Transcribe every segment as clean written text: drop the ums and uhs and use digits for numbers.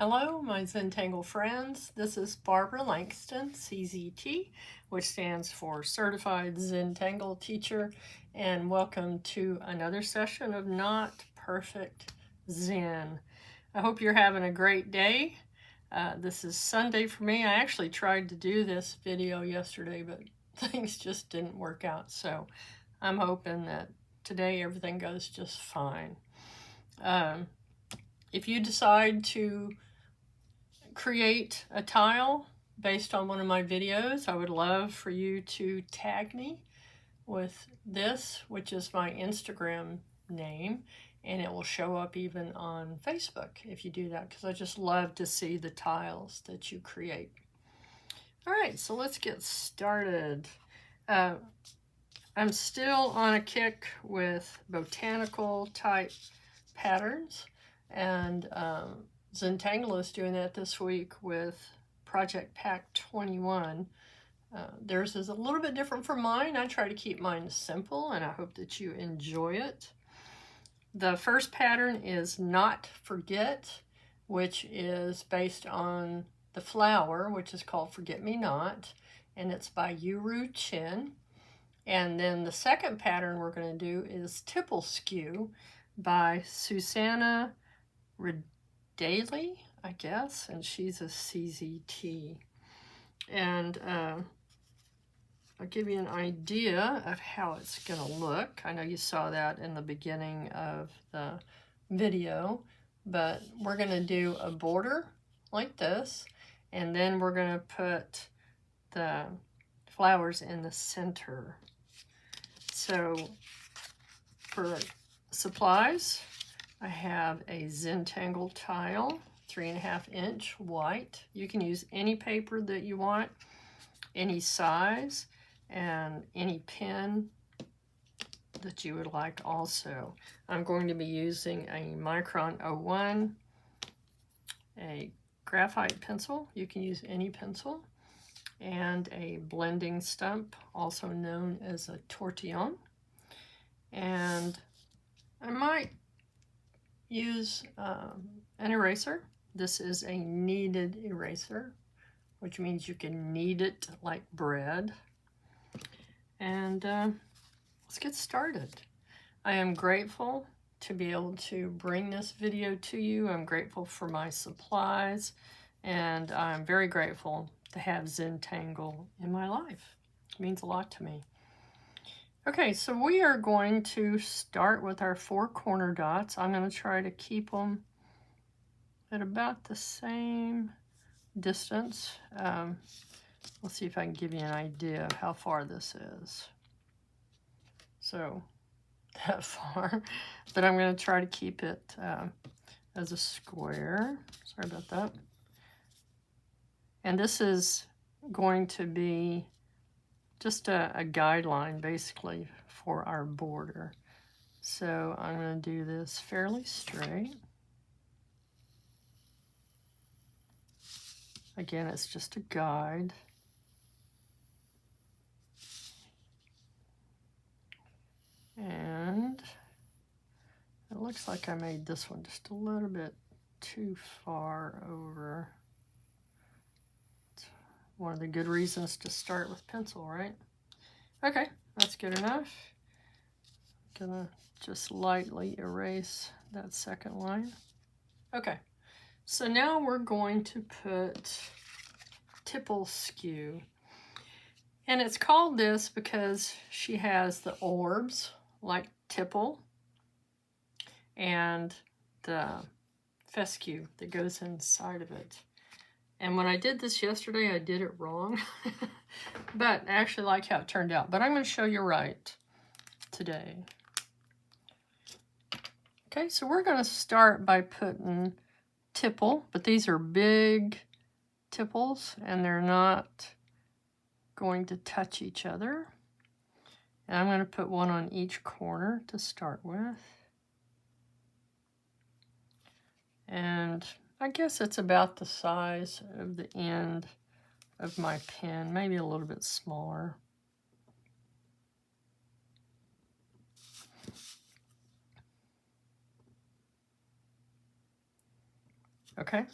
Hello, my Zentangle friends. This is Barbara Langston, CZT, which stands for Certified Zentangle Teacher, and welcome to another session of Not Perfect Zen. I hope you're having a great day. This is Sunday for me. I actually tried to do this video yesterday, but things just didn't work out, so I'm hoping that today everything goes just fine. If you decide to create a tile based on one of my videos, I would love for you to tag me with this, which is my Instagram name, and it will show up even on Facebook if you do that, because I just love to see the tiles that you create. All right, so let's get started. I'm still on a kick with botanical type patterns, and Zentangle is doing that this week with Project Pack 21. Theirs is a little bit different from mine. I try to keep mine simple, and I hope that you enjoy it. The first pattern is Not Forget, which is based on the flower, which is called Forget Me Not, and it's by YuRu Chen. And then the second pattern we're going to do is Tipplescu by Susanna Redaelli, I guess, and she's a CZT. And I'll give you an idea of how it's going to look. I know you saw that in the beginning of the video, but we're going to do a border like this, and then we're going to put the flowers in the center. So for supplies, I have a Zentangle tile, 3.5 inch white. You can use any paper that you want, any size, and any pen that you would like also. I'm going to be using a Micron 01, a graphite pencil. You can use any pencil, and a blending stump, also known as a tortillon. And I might use an eraser. This is a kneaded eraser, which means you can knead it like bread. And let's get started. I am grateful to be able to bring this video to you. I'm grateful for my supplies, and I'm very grateful to have Zentangle in my life. It means a lot to me. Okay, so we are going to start with our 4 corner dots. I'm going to try to keep them at about the same distance. Let's see if I can give you an idea of how far this is. So, that far. But I'm going to try to keep it as a square. Sorry about that. And this is going to be just a guideline, basically, for our border. So I'm going to do this fairly straight. Again, it's just a guide. And it looks like I made this one just a little bit too far over. One of the good reasons to start with pencil, right? Okay, that's good enough. I'm gonna just lightly erase that second line. Okay, so now we're going to put Tipplescu. And it's called this because she has the orbs, like tipple, and the fescue that goes inside of it. And when I did this yesterday, I did it wrong. But I actually like how it turned out. But I'm going to show you right today. Okay, so we're going to start by putting tipple. But these are big tipples, and they're not going to touch each other. And I'm going to put one on each corner to start with. And I guess it's about the size of the end of my pen, maybe a little bit smaller. Okay,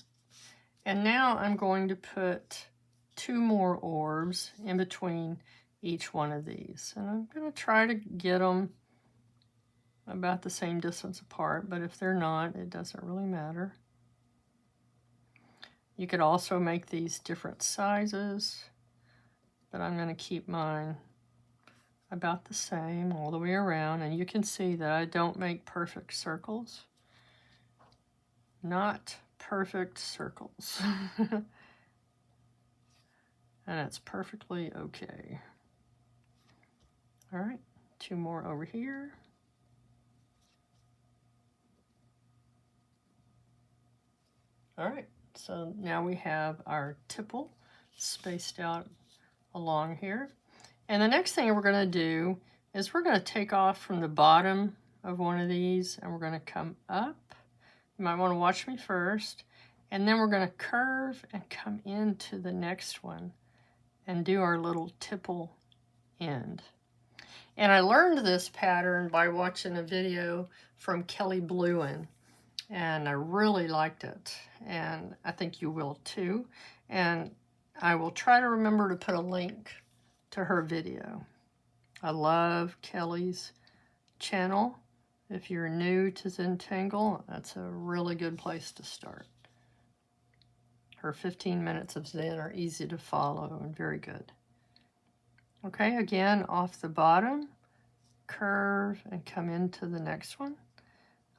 And now I'm going to put 2 more orbs in between each one of these. And I'm going to try to get them about the same distance apart, but if they're not, it doesn't really matter. You could also make these different sizes, but I'm going to keep mine about the same all the way around. And you can see that I don't make perfect circles. Not perfect circles. And it's perfectly okay. All right, 2 more over here. All right, so now we have our tipple spaced out along here. And the next thing we're going to do is we're going to take off from the bottom of one of these, and we're going to come up. You might want to watch me first. And then we're going to curve and come into the next one and do our little tipple end. And I learned this pattern by watching a video from Kelly Bluen, and I really liked it. And I think you will too. And I will try to remember to put a link to her video. I love Kelly's channel. If you're new to Zentangle, that's a really good place to start. Her 15 minutes of Zen are easy to follow and very good. Okay, again, off the bottom, curve and come into the next one.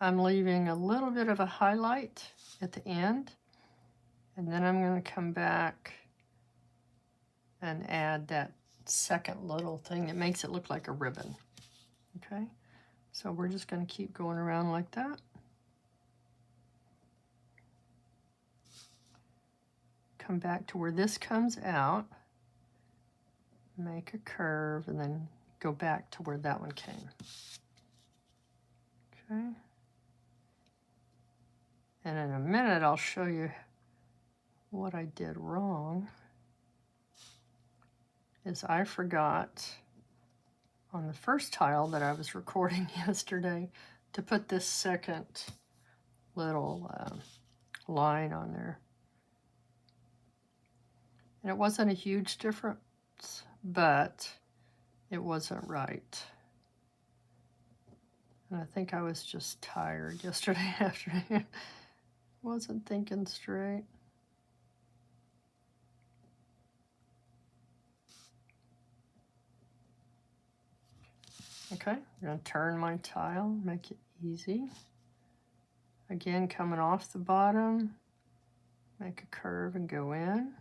I'm leaving a little bit of a highlight at the end, and then I'm going to come back and add that second little thing that makes it look like a ribbon. Okay, so we're just going to keep going around like that. Come back to where this comes out, make a curve, and then go back to where that one came. Okay. And in a minute, I'll show you what I did wrong. Is I forgot on the first tile that I was recording yesterday to put this second little line on there. And it wasn't a huge difference, but it wasn't right. And I think I was just tired yesterday afternoon. Wasn't thinking straight. Okay, I'm going to turn my tile, make it easy. Again, coming off the bottom, make a curve and go in.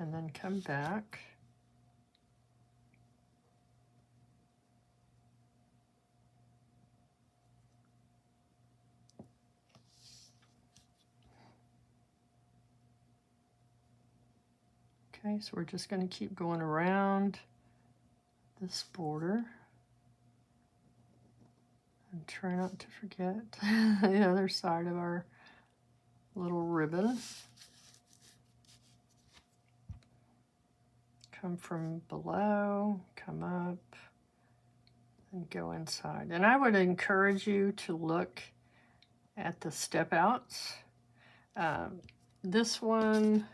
And then come back. Okay, so we're just going to keep going around this border. And try not to forget the other side of our little ribbon. Come from below, come up, and go inside. And I would encourage you to look at the step outs. This one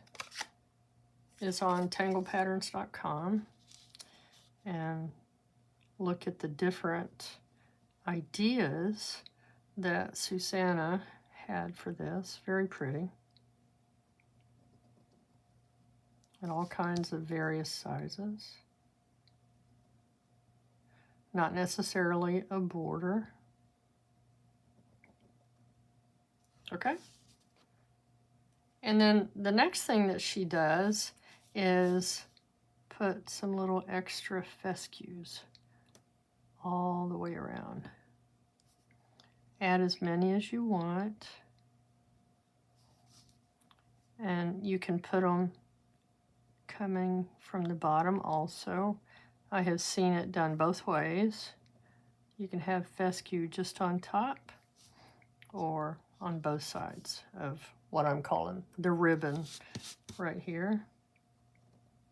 is on tanglepatterns.com, and look at the different ideas that Susanna had for this. Very pretty. And all kinds of various sizes. Not necessarily a border. Okay? And then the next thing that she does is put some little extra fescues all the way around. Add as many as you want. And you can put them coming from the bottom also. I have seen it done both ways. You can have fescue just on top or on both sides of what I'm calling the ribbon right here.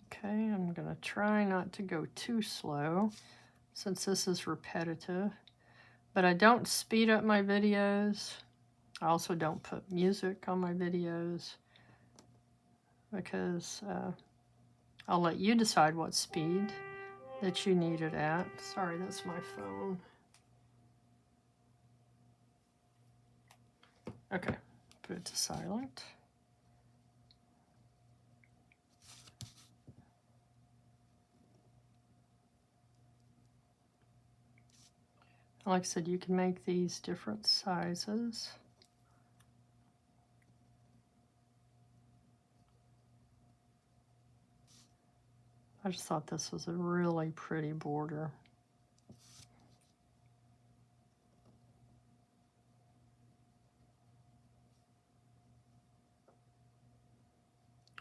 Okay, I'm going to try not to go too slow since this is repetitive, but I don't speed up my videos. I also don't put music on my videos because I'll let you decide what speed that you need it at. Sorry, that's my phone. Okay, put it to silent. Like I said, you can make these different sizes. I just thought this was a really pretty border.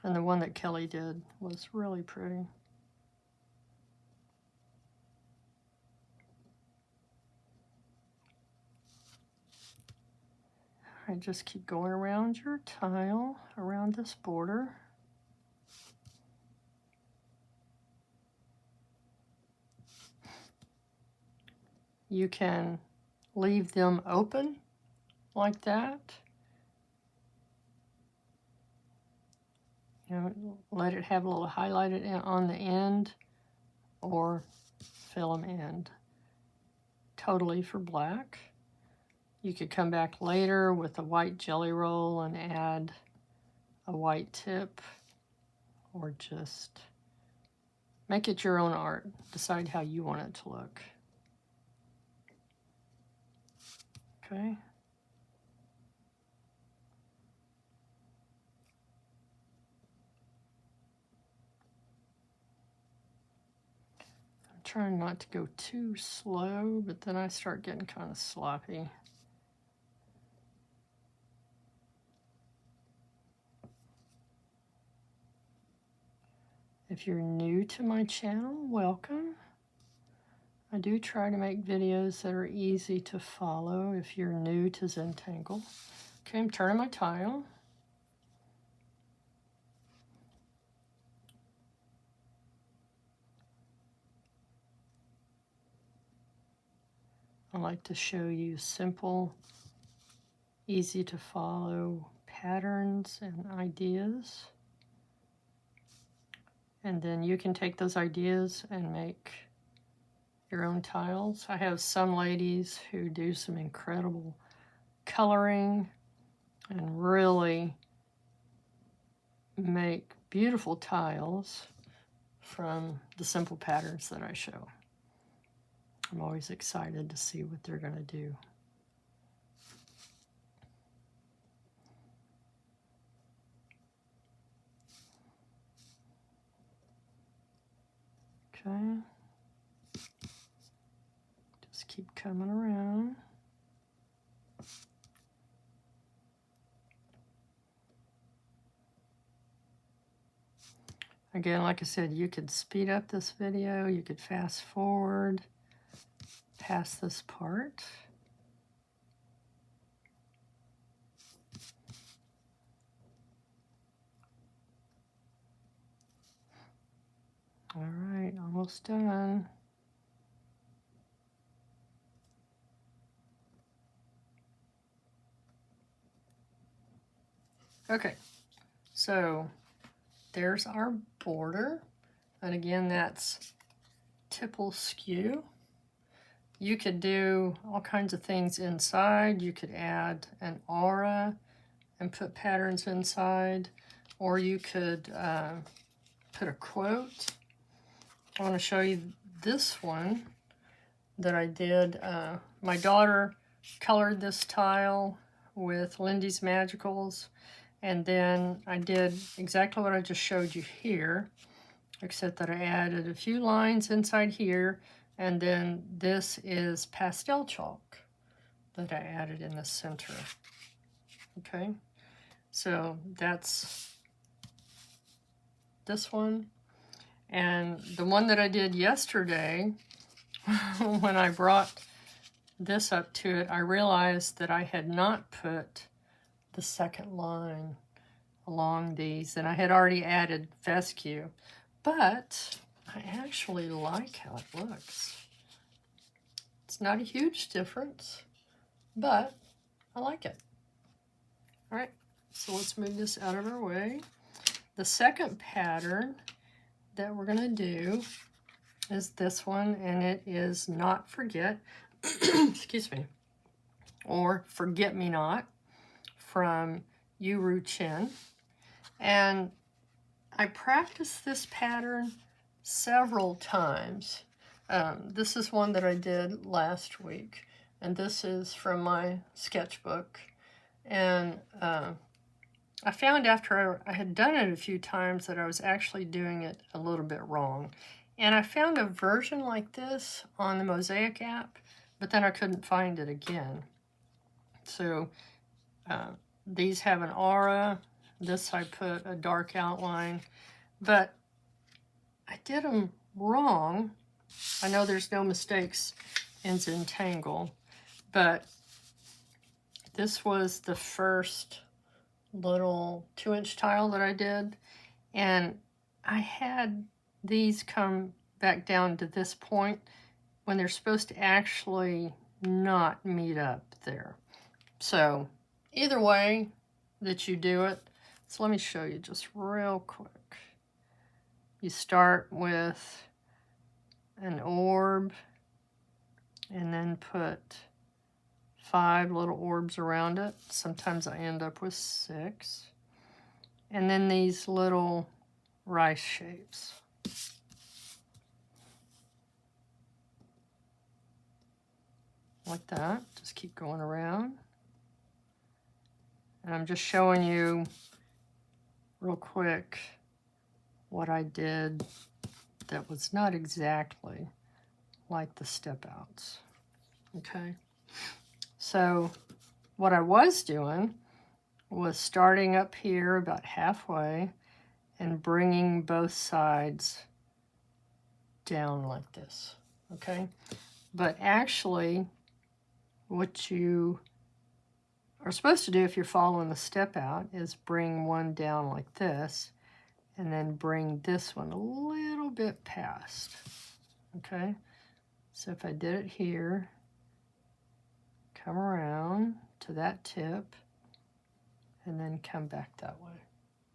And the one that Kelly did was really pretty. All right, just keep going around your tile, around this border. You can leave them open like that. You know, let it have a little highlighted on the end, or fill them in totally for black. You could come back later with a white jelly roll and add a white tip, or just make it your own art. Decide how you want it to look. Okay. I'm trying not to go too slow, but then I start getting kind of sloppy. If you're new to my channel, welcome. I do try to make videos that are easy to follow if you're new to Zentangle. Okay, I'm turning my tile. I like to show you simple, easy to follow patterns and ideas. And then you can take those ideas and make your own tiles. I have some ladies who do some incredible coloring and really make beautiful tiles from the simple patterns that I show. I'm always excited to see what they're going to do. Okay. Just keep coming around. Again, like I said, you could speed up this video, you could fast forward past this part. All right, almost done. Okay, so there's our border. And again, that's Tipplescu. You could do all kinds of things inside. You could add an aura and put patterns inside, or you could put a quote. I want to show you this one that I did. My daughter colored this tile with Lindy's Magicals, and then I did exactly what I just showed you here, except that I added a few lines inside here, and then this is pastel chalk that I added in the center. Okay, so that's this one. And the one that I did yesterday, when I brought this up to it, I realized that I had not put the second line along these, and I had already added fescue, but I actually like how it looks. It's not a huge difference, but I like it. All right, so let's move this out of our way. The second pattern that we're gonna do is this one, and it is Not Forget, excuse me, or Forget Me Not from YuRu Chen. And I practiced this pattern several times. This is one that I did last week, and this is from my sketchbook. And I found after I had done it a few times that I was actually doing it a little bit wrong. And I found a version like this on the Mosaic app, but then I couldn't find it again. So these have an aura. This I put a dark outline, but I did them wrong. I know there's no mistakes in Zentangle, but this was the first little 2-inch tile that I did, and I had these come back down to this point when they're supposed to actually not meet up there. So either way that you do it, so let me show you just real quick. You start with an orb and then put 5 little orbs around it. Sometimes I end up with 6. And then these little rice shapes. Like that. Just keep going around. And I'm just showing you real quick what I did that was not exactly like the step outs. Okay. So what I was doing was starting up here about halfway and bringing both sides down like this, okay? But actually, what you are supposed to do if you're following the step out is bring one down like this and then bring this one a little bit past, okay? So if I did it here, come around to that tip, and then come back that way.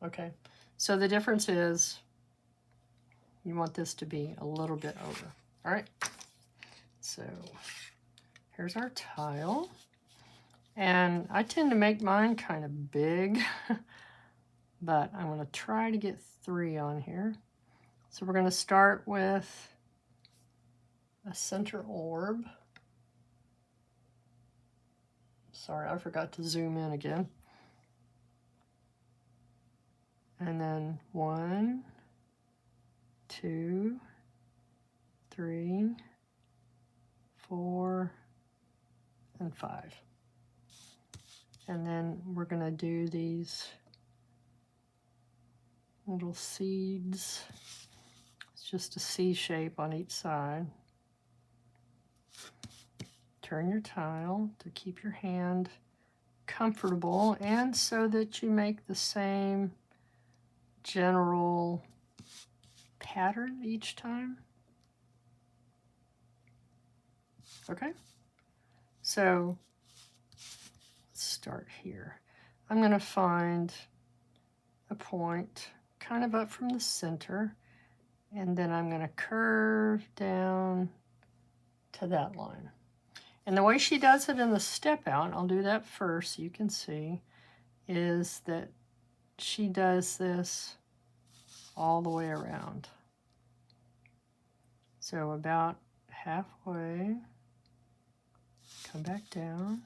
Okay, so the difference is you want this to be a little bit over. All right, so here's our tile. And I tend to make mine kind of big, but I'm going to try to get 3 on here. So we're going to start with a center orb. Sorry, I forgot to zoom in again. And then 1, 2, 3, 4, and 5. And then we're going to do these little seeds. It's just a C shape on each side. Turn your tile to keep your hand comfortable and so that you make the same general pattern each time. Okay, so let's start here. I'm going to find a point kind of up from the center, and then I'm going to curve down to that line. And the way she does it in the step out, I'll do that first so you can see, is that she does this all the way around. So about halfway, come back down,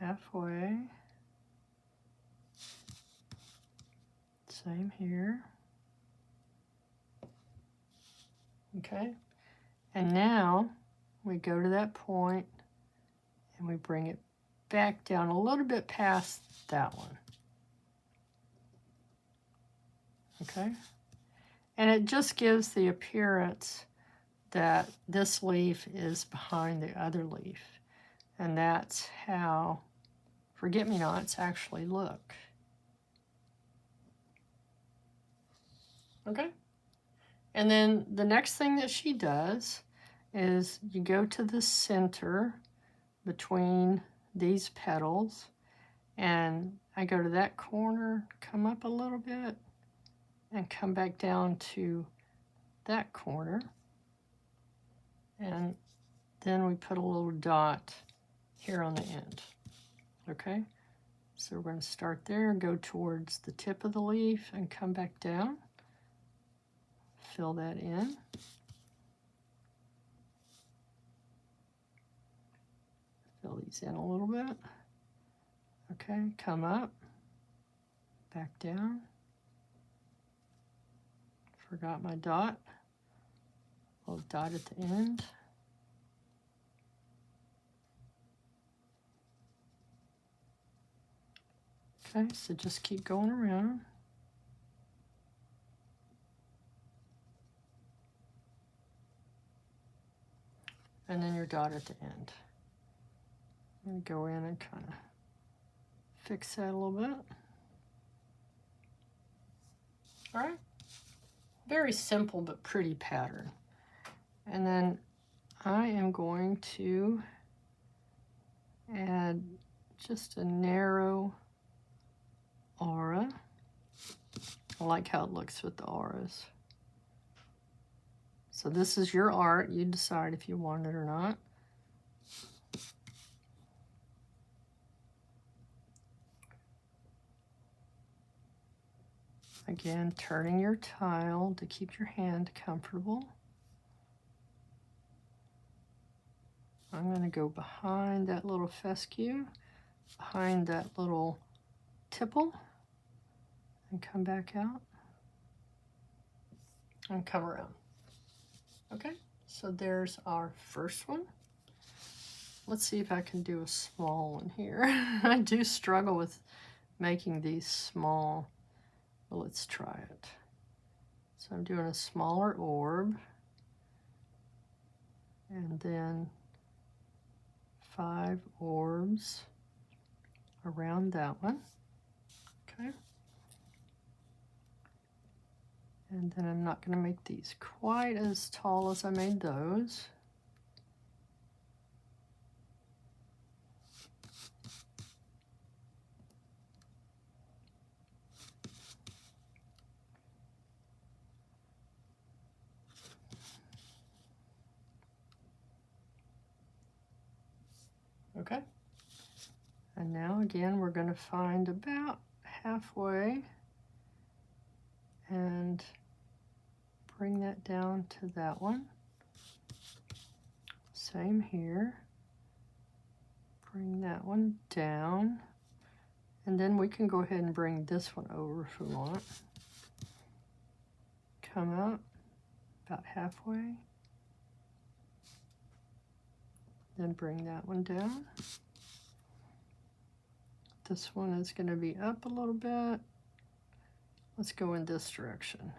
halfway, same here. Okay, and now we go to that point and we bring it back down a little bit past that one. Okay, and it just gives the appearance that this leaf is behind the other leaf, and that's how forget-me-nots actually look. Okay, and then the next thing that she does is you go to the center between these petals And I go to that corner, come up a little bit, and come back down to that corner. And then we put a little dot here on the end. Okay? So we're going to start there, go towards the tip of the leaf, and come back down. Fill that in. Fill these in a little bit. Okay, come up, back down. Forgot my dot. Little dot at the end. Okay, so just keep going around. And then your dot at the end. I'm going to go in and kind of fix that a little bit. All right. Very simple but pretty pattern. And then I am going to add just a narrow aura. I like how it looks with the auras. So this is your art. You decide if you want it or not. Again, turning your tile to keep your hand comfortable. I'm going to go behind that little fescue, behind that little tipple, and come back out and come around. Okay, so there's our first one. Let's see if I can do a small one here. I do struggle with making these small. Well, let's try it. So I'm doing a smaller orb, and then 5 orbs around that one. Okay. And then I'm not going to make these quite as tall as I made those. Okay. And now again, we're going to find about halfway and bring that down to that one. Same here. Bring that one down. And then we can go ahead and bring this one over if we want. Come up about halfway. Then bring that one down. This one is going to be up a little bit. Let's go in this direction.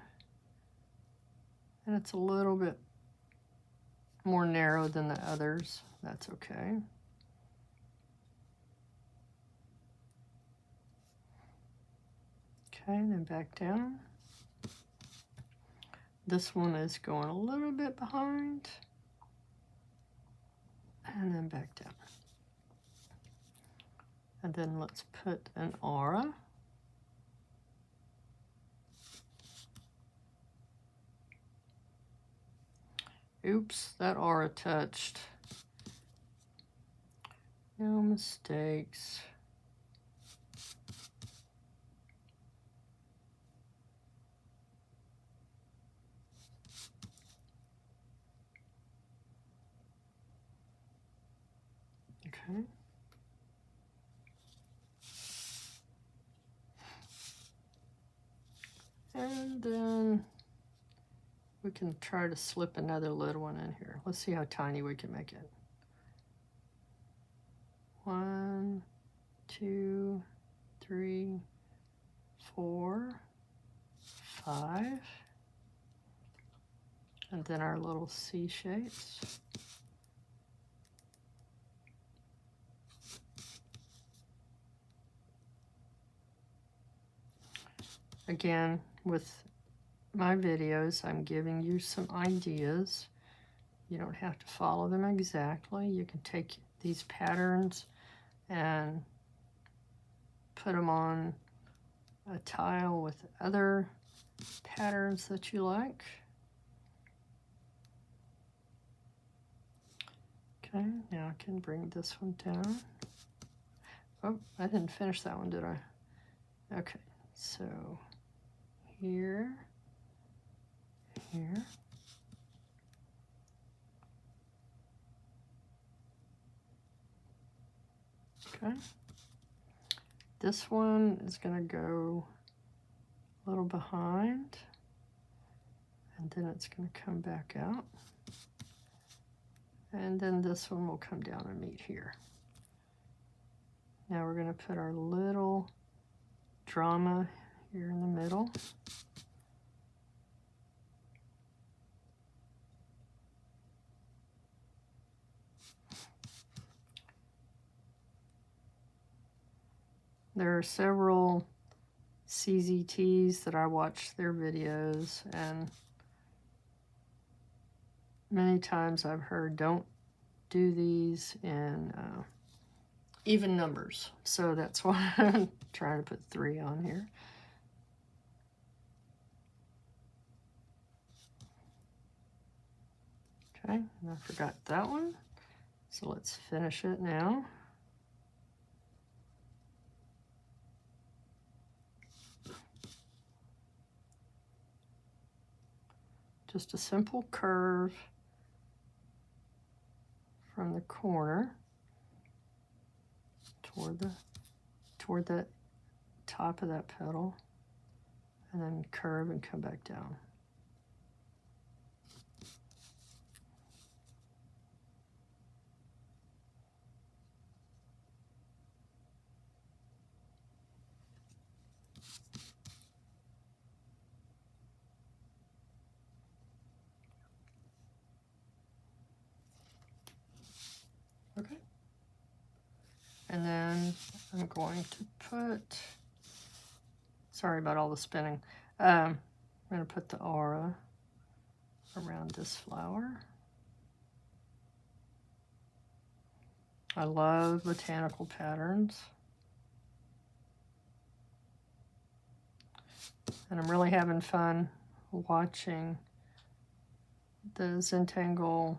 And it's a little bit more narrow than the others. That's okay. Okay, then back down. This one is going a little bit behind. And then back down. And then let's put an aura. Oops, that aura touched. No mistakes. Okay. And then we can try to slip another little one in here. Let's see how tiny we can make it. 1, 2, 3, 4, 5. And then our little C shapes. Again, with my videos, I'm giving you some ideas. You don't have to follow them exactly. You can take these patterns and put them on a tile with other patterns that you like. Okay, now I can bring this one down. Oh, I didn't finish that one, did I? Okay, so here, here. Okay. This one is going to go a little behind, and then it's going to come back out. And then this one will come down and meet here. Now we're going to put our little drama here in the middle. There are several CZTs that I watch their videos, and many times I've heard don't do these in even numbers. So that's why I'm trying to put 3 on here. Okay, and I forgot that one. So let's finish it now. Just a simple curve from the corner toward the top of that petal, and then curve and come back down. Okay. And then I'm going to put, sorry about all the spinning, I'm going to put the aura around this flower. I love botanical patterns. And I'm really having fun watching the Zentangle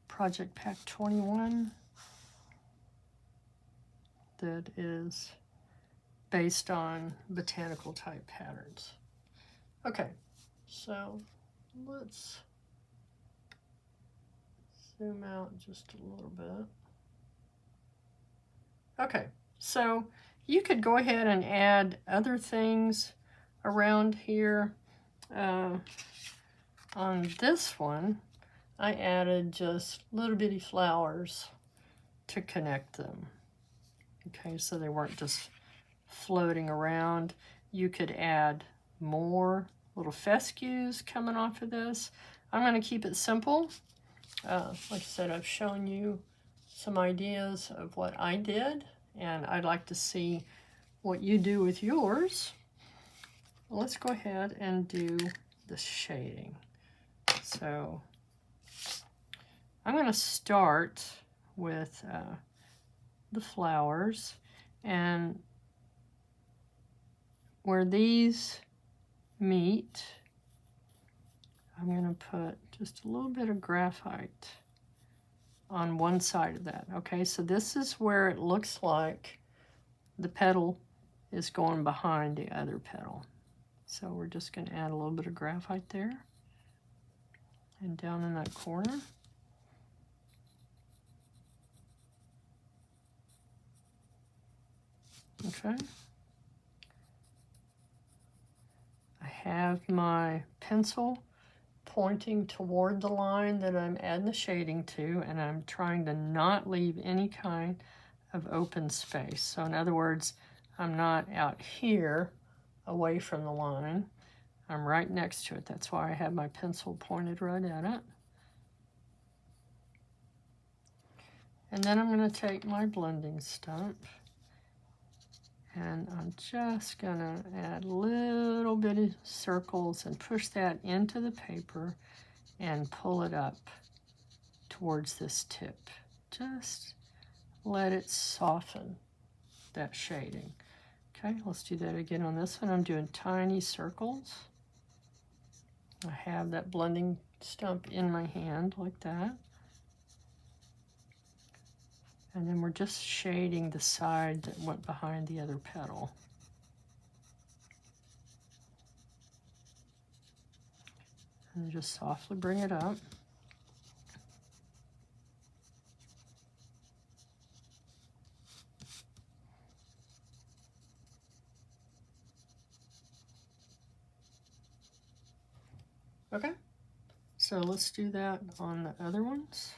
Project Pack 21 that is based on botanical type patterns. Okay, so let's zoom out just a little bit. Okay, so you could go ahead and add other things around here. On this one, I added just little bitty flowers to connect them. Okay, so they weren't just floating around. You could add more little fescues coming off of this. I'm going to keep it simple. Like I said, I've shown you some ideas of what I did, and I'd like to see what you do with yours. Let's go ahead and do the shading. So I'm going to start with the flowers, and where these meet, I'm going to put just a little bit of graphite on one side of that. Okay, so this is where it looks like the petal is going behind the other petal. So we're just going to add a little bit of graphite there and down in that corner. Okay. I have my pencil pointing toward the line that I'm adding the shading to, and I'm trying to not leave any kind of open space. So in other words, I'm not out here away from the line. I'm right next to it. That's why I have my pencil pointed right at it. And then I'm going to take my blending stump, and I'm just going to add little bitty circles and push that into the paper and pull it up towards this tip. Just let it soften that shading. Okay, let's do that again on this one. I'm doing tiny circles. I have that blending stump in my hand like that. And then we're just shading the side that went behind the other petal. And just softly bring it up. Okay, so let's do that on the other ones.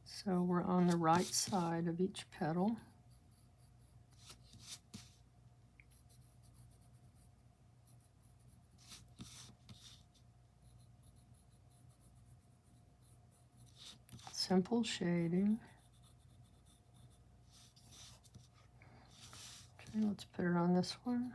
So we're on the right side of each petal. Simple shading. Okay, let's put it on this one.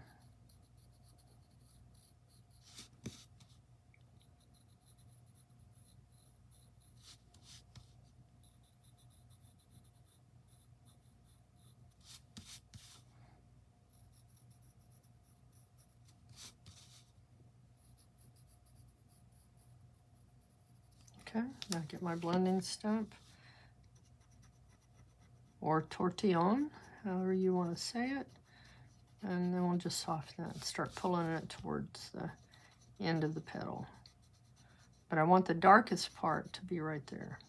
Okay, now get my blending stump, or tortillon, however you want to say it, and then we'll just soften it and start pulling it towards the end of the petal. But I want the darkest part to be right there.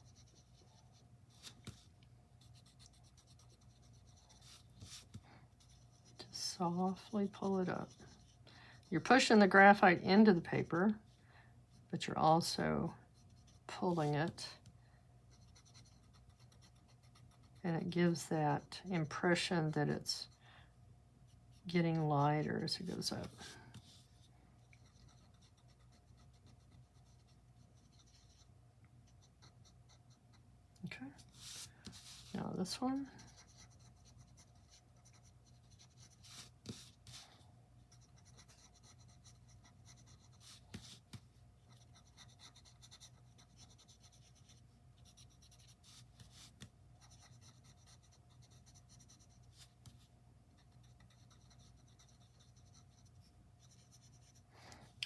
Just softly pull it up. You're pushing the graphite into the paper, but you're also pulling it, and it gives that impression that it's getting lighter as it goes up. Okay, now this one.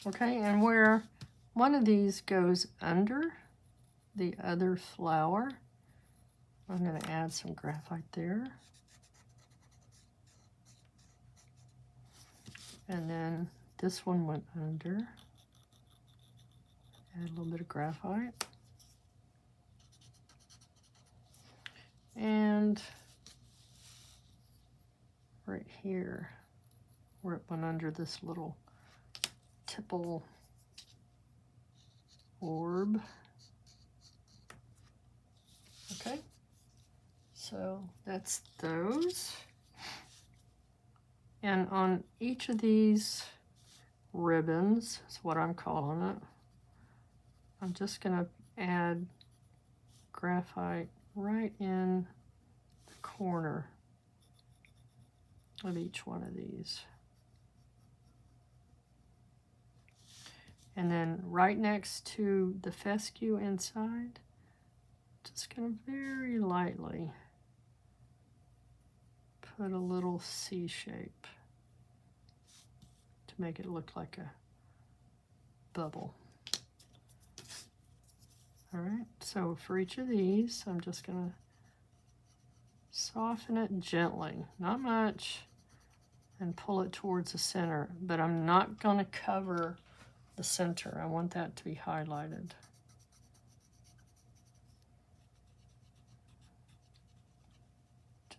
Okay, and where one of these goes under the other flower, I'm going to add some graphite there. And then this one went under. Add a little bit of graphite. And right here, where it went under this little tipple orb. Okay, so that's those. And on each of these ribbons, is what I'm calling it, I'm just going to add graphite right in the corner of each one of these. And then right next to the fescue inside, just going to very lightly put a little C shape to make it look like a bubble. All right, so for each of these, I'm just going to soften it gently, not much, and pull it towards the center, but I'm not going to cover the center. I want that to be highlighted.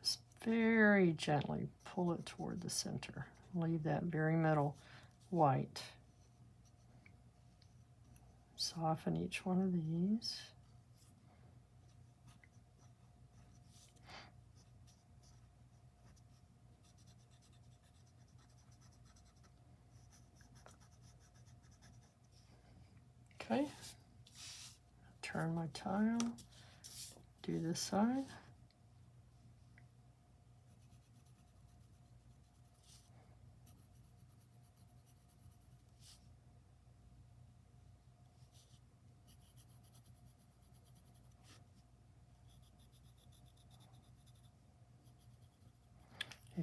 Just very gently pull it toward the center. Leave that very middle white. Soften each one of these. Okay, turn my tile, do this side.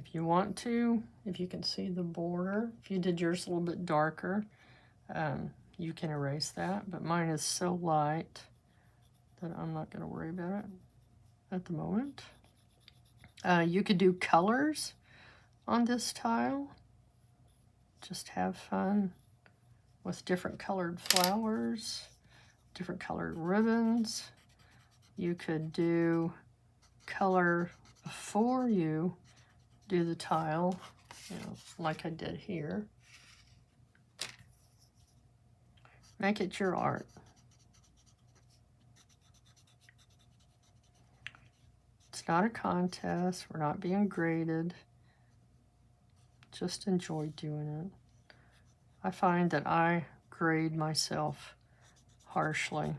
If you want to, if you can see the border, if you did yours a little bit darker, you can erase that, but mine is so light that I'm not going to worry about it at the moment. You could do colors on this tile. Just have fun with different colored flowers, different colored ribbons. You could do color before you do the tile, you know, like I did here. Make it your art. It's not a contest. We're not being graded. Just enjoy doing it. I find that I grade myself harshly.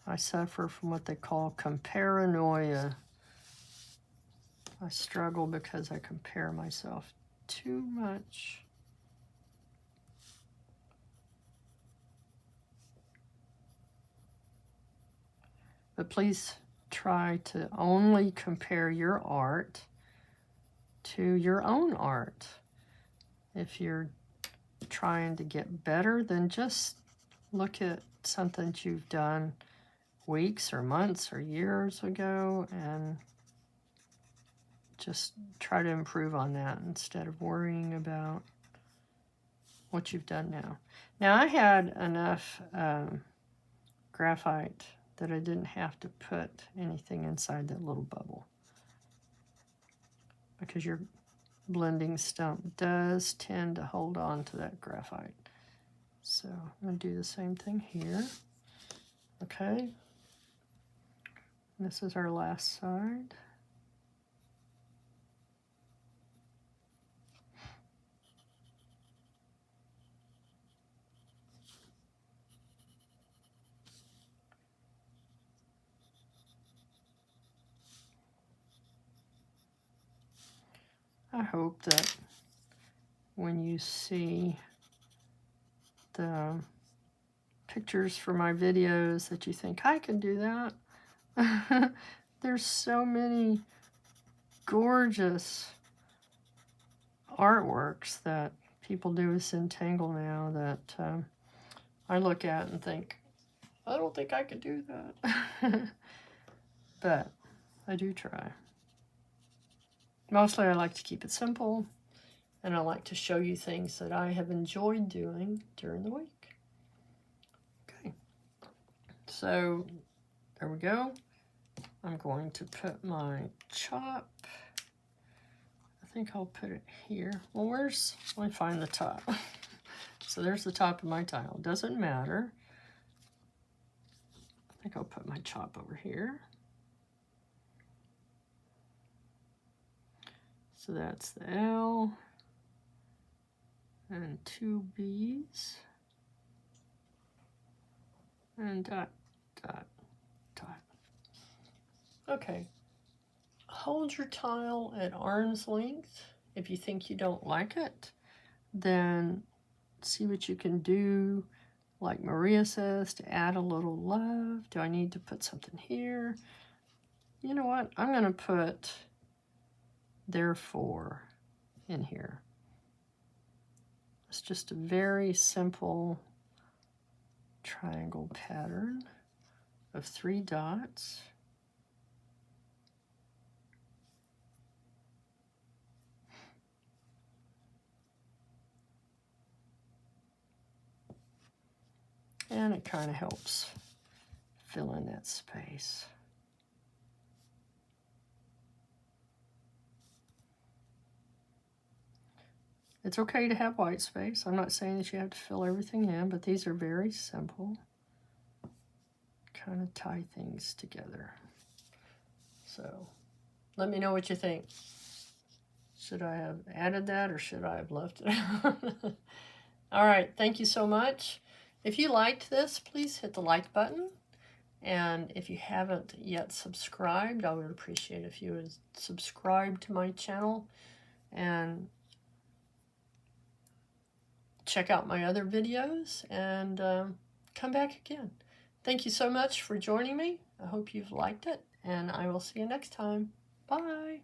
I suffer from what they call comparanoia. I struggle because I compare myself too much. But please try to only compare your art to your own art. If you're trying to get better, then just look at something that you've done weeks or months or years ago and just try to improve on that instead of worrying about what you've done now. Now, I had enough graphite that I didn't have to put anything inside that little bubble, because your blending stump does tend to hold on to that graphite. So I'm going to do the same thing here. Okay. This is our last side. I hope that when you see the pictures for my videos that you think, I can do that. There's so many gorgeous artworks that people do with Zentangle now that I look at and think, I don't think I could do that. But I do try. Mostly I like to keep it simple, and I like to show you things that I have enjoyed doing during the week. Okay, so there we go. I'm going to put my chop. I think I'll put it here. Well, let me find the top. So there's the top of my tile. Doesn't matter. I think I'll put my chop over here. So that's the L and 2 B's and dot, dot, dot. Okay, hold your tile at arm's length. If you think you don't like it, then see what you can do, like Maria says, to add a little love. Do I need to put something here? You know what? I'm going to put therefore in here. It's just a very simple triangle pattern of 3 dots. And it kind of helps fill in that space. It's okay to have white space. I'm not saying that you have to fill everything in, but these are very simple. Kind of tie things together. So let me know what you think. Should I have added that or should I have left it out? All right, thank you so much. If you liked this, please hit the like button. And if you haven't yet subscribed, I would appreciate if you would subscribe to my channel and check out my other videos and come back again. Thank you so much for joining me. I hope you've liked it, and I will see you next time. Bye.